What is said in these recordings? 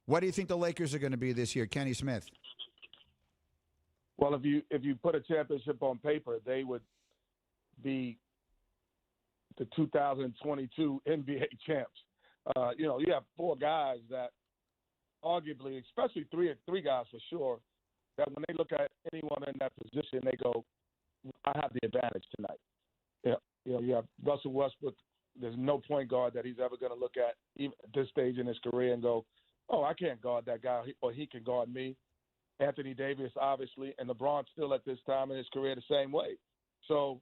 What do you think the Lakers are going to be this year, Kenny Smith? Well, if you put a championship on paper, they would be the 2022 NBA champs. You have four guys that arguably, especially three guys for sure, that when they look at anyone in that position, they go, I have the advantage tonight. You have Russell Westbrook. There's no point guard that he's ever going to look at even at this stage in his career and go, oh, I can't guard that guy, or he can guard me. Anthony Davis, obviously, and LeBron still at this time in his career the same way. So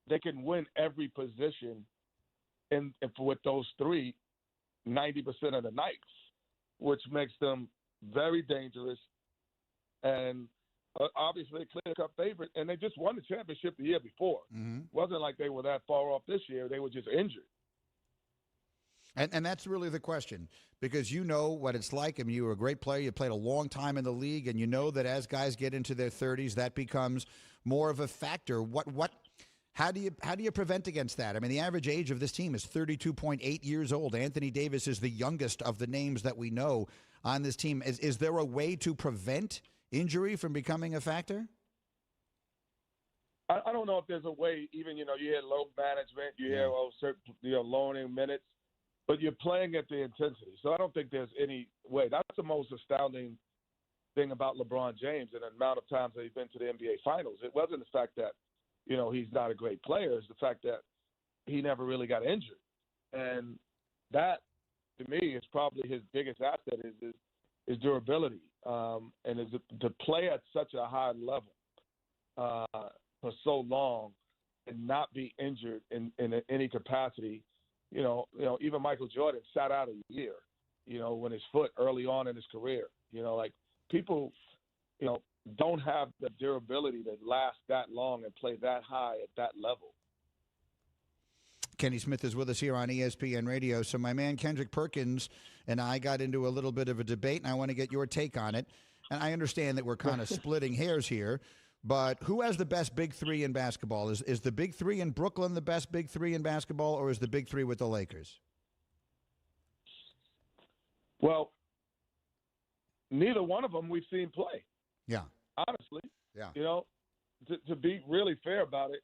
they can win every position with those three 90% of the nights, which makes them very dangerous and obviously a clear-cut favorite. And they just won the championship the year before. Mm-hmm. It wasn't like they were that far off this year. They were just injured. And that's really the question, because you know what it's like. I mean, you were a great player. You played a long time in the league, and you know that as guys get into their 30s, that becomes more of a factor. How do you prevent against that? I mean, the average age of this team is 32.8 years old. Anthony Davis is the youngest of the names that we know on this team. Is there a way to prevent injury from becoming a factor? I don't know if there's a way. Even you hear load management, you hear certain loaning minutes. But you're playing at the intensity. So I don't think there's any way. That's the most astounding thing about LeBron James and the amount of times that he's been to the NBA Finals. It wasn't the fact that, he's not a great player. It's the fact that he never really got injured. And that, to me, is probably his biggest asset is durability. And is to play at such a high level for so long and not be injured in any capacity. Even Michael Jordan sat out a year, when his foot early on in his career. People, don't have the durability to last that long and play that high at that level. Kenny Smith is with us here on ESPN Radio. So my man Kendrick Perkins and I got into a little bit of a debate, and I want to get your take on it. And I understand that we're kind of splitting hairs here, but who has the best big three in basketball? Is the big three in Brooklyn the best big three in basketball, or is the big three with the Lakers? Well, neither one of them we've seen play. Yeah. Honestly. Yeah. To be really fair about it,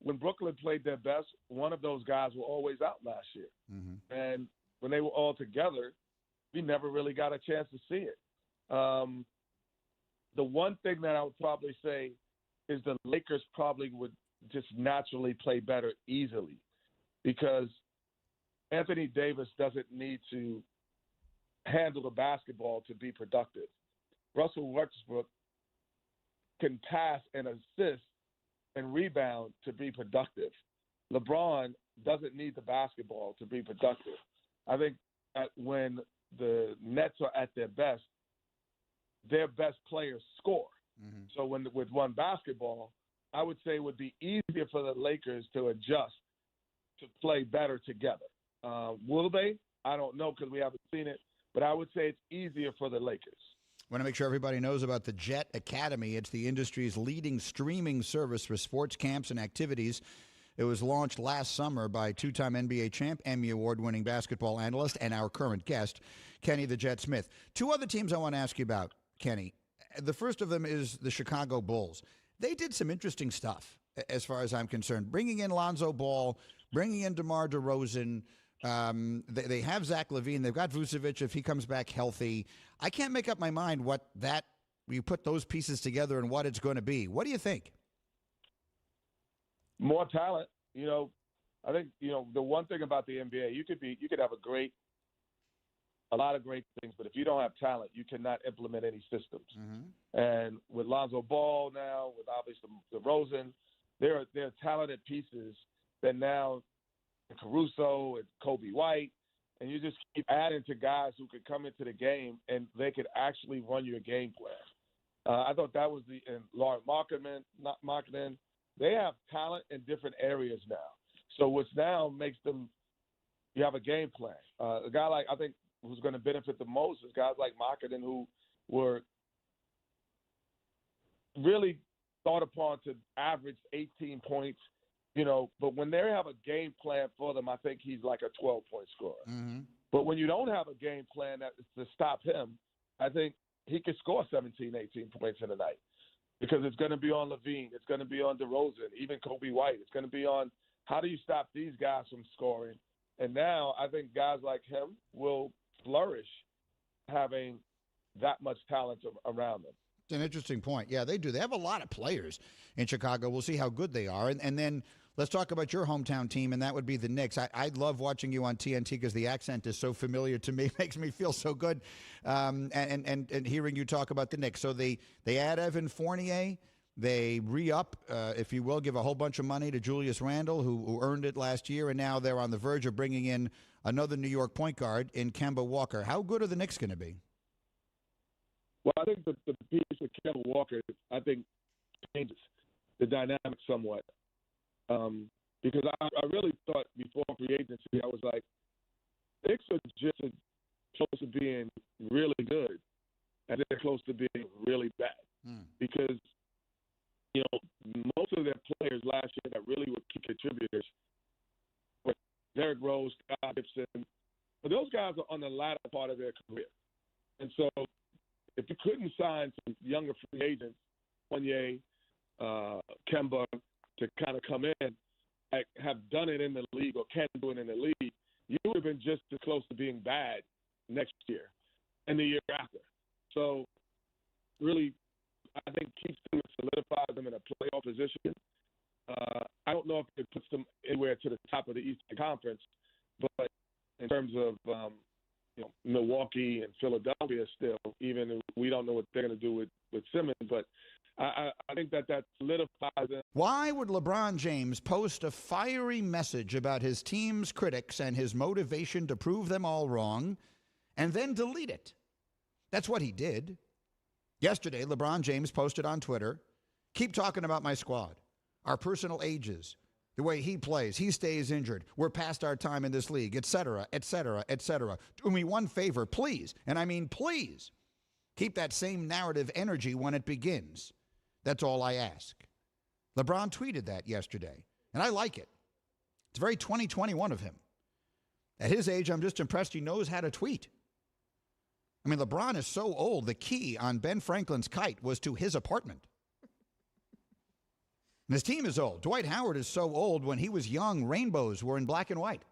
when Brooklyn played their best, one of those guys were always out last year. Mm-hmm. And when they were all together, we never really got a chance to see it. The one thing that I would probably say is the Lakers probably would just naturally play better easily because Anthony Davis doesn't need to handle the basketball to be productive. Russell Westbrook can pass and assist and rebound to be productive. LeBron doesn't need the basketball to be productive. I think that when the Nets are at their best players score. Mm-hmm. So with one basketball, I would say it would be easier for the Lakers to adjust to play better together. Will they? I don't know because we haven't seen it, but I would say it's easier for the Lakers. I want to make sure everybody knows about the Jet Academy. It's the industry's leading streaming service for sports camps and activities. It was launched last summer by two-time NBA champ, Emmy Award-winning basketball analyst, and our current guest, Kenny the Jet Smith. Two other teams I want to ask you about, Kenny. The first of them is the Chicago Bulls. They did some interesting stuff, as far as I'm concerned. Bringing in Lonzo Ball, bringing in DeMar DeRozan. They have Zach LaVine. They've got Vucevic if he comes back healthy. I can't make up my mind you put those pieces together and what it's going to be. What do you think? More talent. I think, the one thing about the NBA, you could have a lot of great things, but if you don't have talent, you cannot implement any systems. Mm-hmm. And with Lonzo Ball now, with obviously DeRozan, they're talented pieces that now Caruso and Kobe White, and you just keep adding to guys who could come into the game and they could actually run your game plan. I thought that was and Lauren Markkinen, they have talent in different areas now. So which now makes them, you have a game plan. A guy like, I think, who's going to benefit the most is guys like Markkinen who were really thought upon to average 18 points, but when they have a game plan for them, I think he's like a 12-point scorer. Mm-hmm. But when you don't have a game plan to stop him, I think he could score 17, 18 points in a night because it's going to be on Levine. It's going to be on DeRozan, even Kobe White. It's going to be on how do you stop these guys from scoring. And now I think guys like him will flourish having that much talent around them. It's an interesting point. Yeah, they do. They have a lot of players in Chicago. We'll see how good they are. And then let's talk about your hometown team, and that would be the Knicks. I love watching you on TNT because the accent is so familiar to me. It makes me feel so good. And hearing you talk about the Knicks. So they add Evan Fournier. They re-up, if you will, give a whole bunch of money to Julius Randle, who earned it last year, and now they're on the verge of bringing in another New York point guard in Kemba Walker. How good are the Knicks going to be? Well, I think the piece with Kemba Walker, I think, changes the dynamic somewhat. Because I really thought before free agency, I was like, Knicks are just as close to being really good as they're close to being really bad. Because, most of their players last year that really were key contributors were Derrick Rose, Scott Gibson. But those guys are on the latter part of their career. And so if you couldn't sign some younger free agents, Fournier, Kemba, to kind of come in, have done it in the league or can do it in the league, you would have been just as close to being bad next year and the year after. So really, I think keeps them and solidifies them in a playoff position. I don't know if it puts them anywhere to the top of the Eastern Conference, but in terms of Milwaukee and Philadelphia still, even we don't know what they're going to do with Simmons, but I think that solidifies them. Why would LeBron James post a fiery message about his team's critics and his motivation to prove them all wrong and then delete it? That's what he did. Yesterday, LeBron James posted on Twitter, "Keep talking about my squad, our personal ages, the way he plays, he stays injured, we're past our time in this league, et cetera, et cetera, et cetera. Do me one favor, please, and I mean please, keep that same narrative energy when it begins. That's all I ask." LeBron tweeted that yesterday, and I like it. It's very 2021 of him. At his age, I'm just impressed he knows how to tweet. I mean, LeBron is so old, the key on Ben Franklin's kite was to his apartment. And his team is old. Dwight Howard is so old, when he was young, rainbows were in black and white.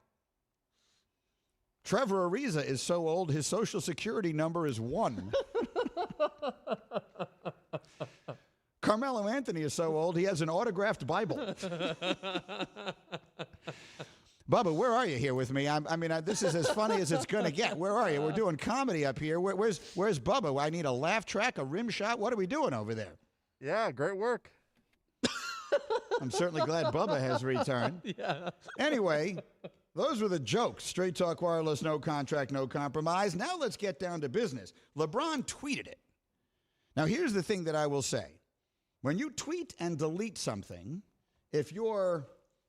Trevor Ariza is so old, his social security number is 1. Carmelo Anthony is so old, he has an autographed Bible. Bubba, where are you here with me? This is as funny as it's going to get. Where are you? We're doing comedy up here. Where's Bubba? I need a laugh track, a rim shot. What are we doing over there? Yeah, great work. I'm certainly glad Bubba has returned. Yeah. Anyway, those were the jokes. Straight Talk Wireless, no contract, no compromise. Now let's get down to business. LeBron tweeted it. Now here's the thing that I will say. When you tweet and delete something, if you're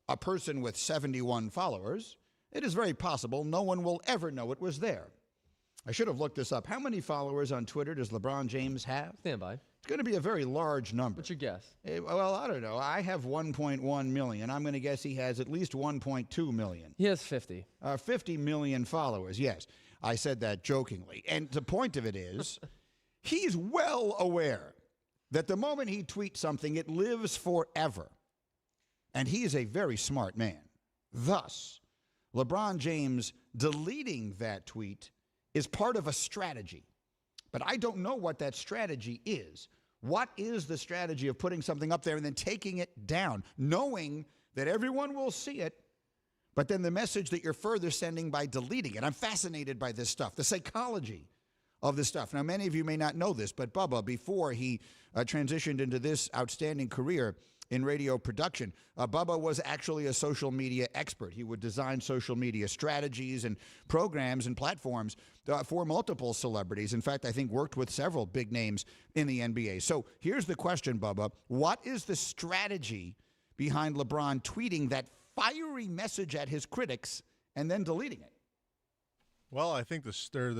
a person with 71 followers, it is very possible no one will ever know it was there. I should have looked this up. How many followers on Twitter does LeBron James have? Stand by. It's going to be a very large number. What's your guess? Well, I don't know. I have 1.1 million. I'm going to guess he has at least 1.2 million. He has 50. 50 million followers, yes. I said that jokingly. And the point of it is, he's well aware that the moment he tweets something, it lives forever. And he is a very smart man. Thus, LeBron James deleting that tweet is part of a strategy. But I don't know what that strategy is. What is the strategy of putting something up there and then taking it down, knowing that everyone will see it, but then the message that you're further sending by deleting it? I'm fascinated by this stuff, the psychology of this stuff. Now, many of you may not know this, but Bubba, before he transitioned into this outstanding career in radio production, Bubba was actually a social media expert. He would design social media strategies and programs and platforms for multiple celebrities. In fact, I think worked with several big names in the NBA. So here's the question, Bubba. What is the strategy behind LeBron tweeting that fiery message at his critics and then deleting it? Well, I think the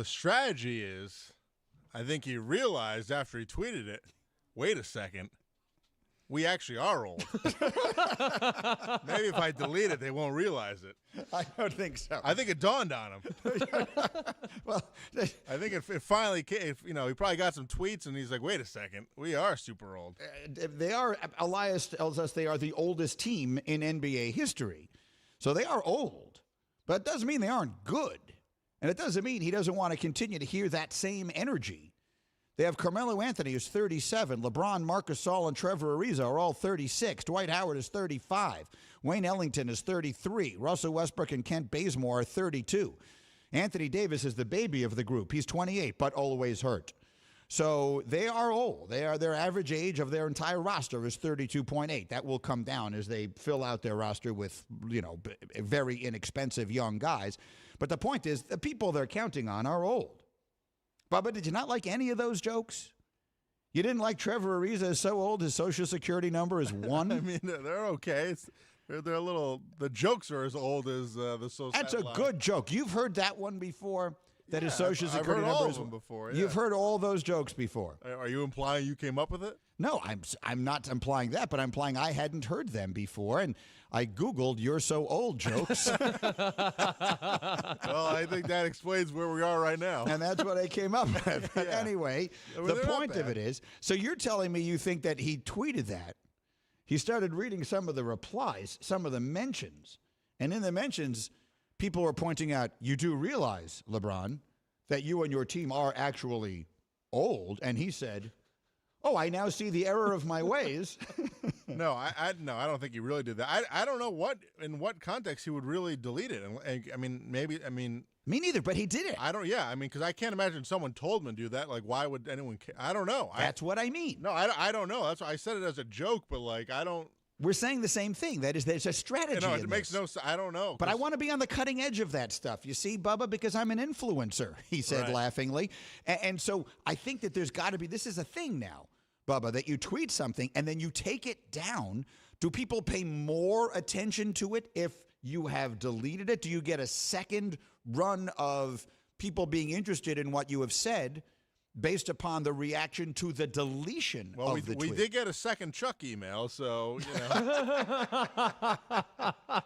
strategy is, I think he realized after he tweeted it, wait a second, we actually are old. Maybe if I delete it, they won't realize it. I don't think so. I think it dawned on him. Well, I think it finally came. He probably got some tweets, and he's like, wait a second, we are super old. they are, Elias tells us they are the oldest team in NBA history. So they are old. But it doesn't mean they aren't good. And it doesn't mean he doesn't want to continue to hear that same energy. They have Carmelo Anthony, who's 37. LeBron, Marc Gasol, and Trevor Ariza are all 36. Dwight Howard is 35. Wayne Ellington is 33. Russell Westbrook and Kent Bazemore are 32. Anthony Davis is the baby of the group. He's 28, but always hurt. So they are old. Their average age of their entire roster is 32.8. That will come down as they fill out their roster with, very inexpensive young guys. But the point is, the people they're counting on are old. Bubba, did you not like any of those jokes? You didn't like Trevor Ariza is so old his Social Security number is 1? I mean, they're okay. They're a little. The jokes are as old as the social. That's a good joke. You've heard that one before. That his Social I've Security heard number all is of them before. You've heard all those jokes before. Are you implying you came up with it? No, I'm not implying that, but I'm implying I hadn't heard them before, and I Googled "you're so old" jokes. Well, I think that explains where we are right now. And that's what I came up with. But anyway, the point of it is, so you're telling me you think that he tweeted that. He started reading some of the replies, some of the mentions. And in the mentions, people were pointing out, you do realize, LeBron, that you and your team are actually old. And he said, oh, I now see the error of my ways. No, I don't think he really did that. I don't know in what context he would really delete it. And Me neither, but he did it. Because I can't imagine someone told him to do that. Like, why would anyone care? I don't know. That's what I mean. No, I don't know. That's why I said it as a joke, but I don't. We're saying the same thing. That is, there's a strategy. It makes no sense. I don't know. But I want to be on the cutting edge of that stuff. You see, Bubba, because I'm an influencer, he said laughingly. And so I think that there's got to be, this is a thing now, Bubba, that you tweet something and then you take it down. Do people pay more attention to it if you have deleted it? Do you get a second run of people being interested in what you have said based upon the reaction to the deletion of the tweet? We did get a second Chuck email, so,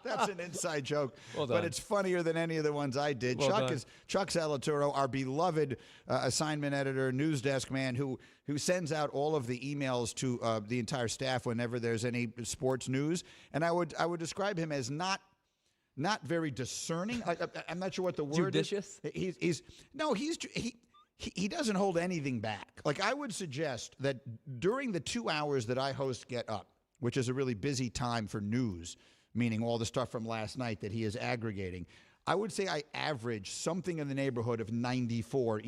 That's an inside joke, Well done. but it's funnier than any of the ones I did. Well done. Chuck Salaturo, our beloved assignment editor, news desk man, who sends out all of the emails to the entire staff whenever there's any sports news. And I would describe him as not very discerning. I'm not sure what the word Judicious? is. He doesn't hold anything back. Like, I would suggest that during the 2 hours that I host Get Up, which is a really busy time for news, meaning all the stuff from last night that he is aggregating, I would say I average something in the neighborhood of 94